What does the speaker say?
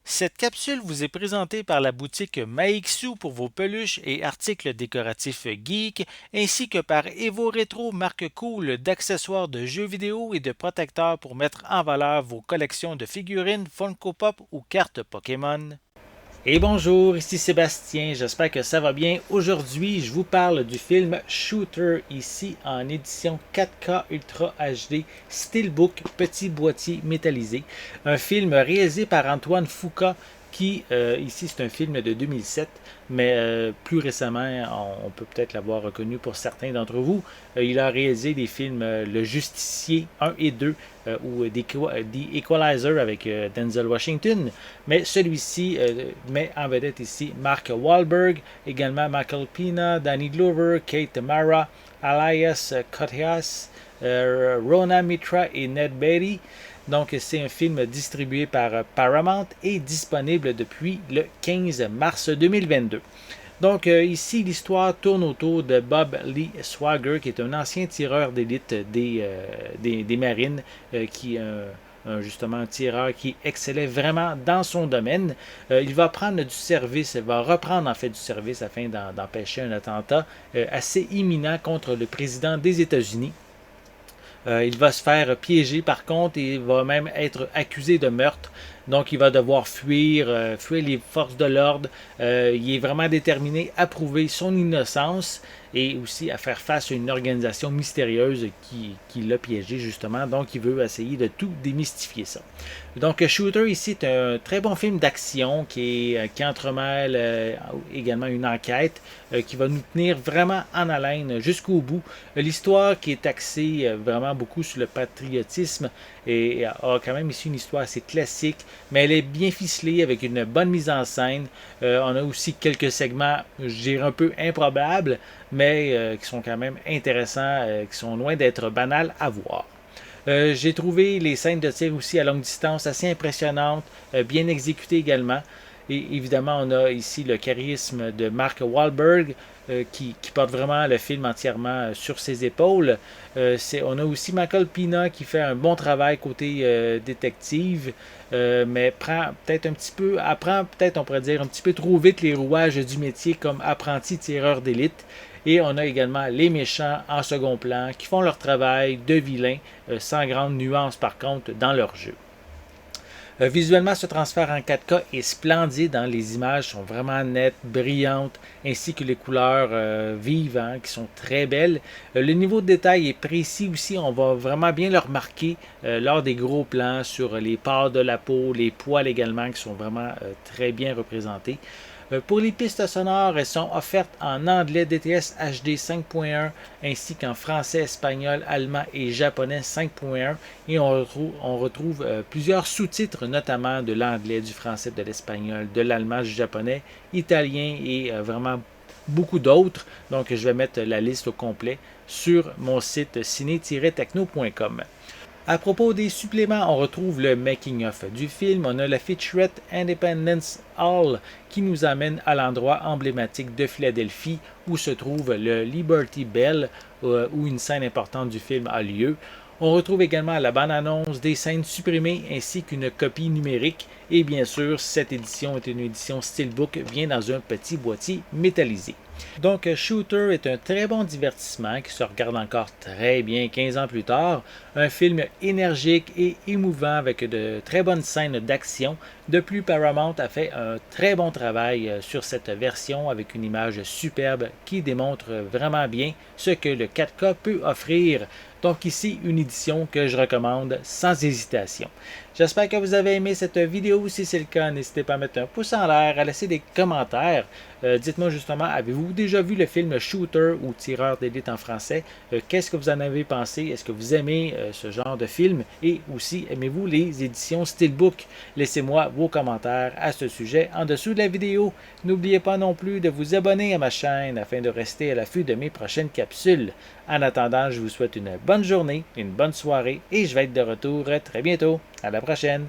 Cette capsule vous est présentée par la boutique Maixu pour vos peluches et articles décoratifs geek, ainsi que par Evo Retro, marque cool d'accessoires de jeux vidéo et de protecteurs pour mettre en valeur vos collections de figurines Funko Pop ou cartes Pokémon. Et bonjour, ici Sébastien, j'espère que ça va bien. Aujourd'hui, je vous parle du film Shooter, ici en édition 4K Ultra HD, Steelbook, petit boîtier métallisé. Un film réalisé par Antoine Foucault, qui, ici, c'est un film de 2007, mais plus récemment, on peut peut-être l'avoir reconnu pour certains d'entre vous. Il a réalisé des films Le Justicier 1 et 2, ou The Equalizer avec Denzel Washington. Mais celui-ci met en vedette ici Mark Wahlberg, également Michael Pena, Danny Glover, Kate Mara, Elias Koteas, Rona Mitra et Ned Beatty. Donc, c'est un film distribué par Paramount et disponible depuis le 15 mars 2022. Donc, ici, l'histoire tourne autour de Bob Lee Swagger, qui est un ancien tireur d'élite des marines, qui justement un tireur qui excellait vraiment dans son domaine. Il va prendre du service, il va reprendre en fait du service afin d'empêcher un attentat assez imminent contre le président des États-Unis. Il va se faire piéger par contre et il va même être accusé de meurtre. Donc il va devoir fuir les forces de l'ordre. Il est vraiment déterminé à prouver son innocence et aussi à faire face à une organisation mystérieuse qui l'a piégé justement. Donc il veut essayer de tout démystifier ça. Donc Shooter ici est un très bon film d'action qui entremêle également une enquête qui va nous tenir vraiment en haleine jusqu'au bout. L'histoire qui est axée vraiment beaucoup sur le patriotisme et a quand même ici une histoire assez classique, mais elle est bien ficelée avec une bonne mise en scène. On a aussi quelques segments, je dirais un peu improbables, mais qui sont quand même intéressants, qui sont loin d'être banals à voir. J'ai trouvé les scènes de tir aussi à longue distance assez impressionnantes, bien exécutées également. Et évidemment, on a ici le charisme de Mark Wahlberg qui porte vraiment le film entièrement sur ses épaules. On a aussi Michael Pena qui fait un bon travail côté détective, mais apprend peut-être on pourrait dire un petit peu trop vite les rouages du métier comme apprenti tireur d'élite. Et on a également les méchants en second plan qui font leur travail de vilains, sans grande nuance par contre dans leur jeu. Visuellement, ce transfert en 4K est splendide. Hein? Les images sont vraiment nettes, brillantes, ainsi que les couleurs vives qui sont très belles. Le niveau de détail est précis aussi. On va vraiment bien le remarquer lors des gros plans sur les pores de la peau, les poils également qui sont vraiment très bien représentés. Pour les pistes sonores, elles sont offertes en anglais DTS HD 5.1 ainsi qu'en français, espagnol, allemand et japonais 5.1 et on retrouve plusieurs sous-titres notamment de l'anglais, du français, de l'espagnol, de l'allemand, du japonais, italien et vraiment beaucoup d'autres. Donc je vais mettre la liste au complet sur mon site ciné-techno.com. À propos des suppléments, on retrouve le making-of du film. On a la featurette Independence Hall qui nous amène à l'endroit emblématique de Philadelphie où se trouve le Liberty Bell, où une scène importante du film a lieu. On retrouve également la bande-annonce, des scènes supprimées ainsi qu'une copie numérique. Et bien sûr, cette édition est une édition Steelbook, vient dans un petit boîtier métallisé. Donc, Shooter est un très bon divertissement qui se regarde encore très bien 15 ans plus tard. Un film énergique et émouvant avec de très bonnes scènes d'action. De plus, Paramount a fait un très bon travail sur cette version avec une image superbe qui démontre vraiment bien ce que le 4K peut offrir. Donc ici, une édition que je recommande sans hésitation. J'espère que vous avez aimé cette vidéo. Si c'est le cas, n'hésitez pas à mettre un pouce en l'air, à laisser des commentaires. Dites-moi justement, avez-vous déjà vu le film Shooter ou Tireur d'élite en français? Qu'est-ce que vous en avez pensé? Est-ce que vous aimez ce genre de film? Et aussi, aimez-vous les éditions Steelbook? Laissez-moi vos commentaires à ce sujet en dessous de la vidéo. N'oubliez pas non plus de vous abonner à ma chaîne afin de rester à l'affût de mes prochaines capsules. En attendant, je vous souhaite une bonne journée, une bonne soirée et je vais être de retour très bientôt. À la prochaine!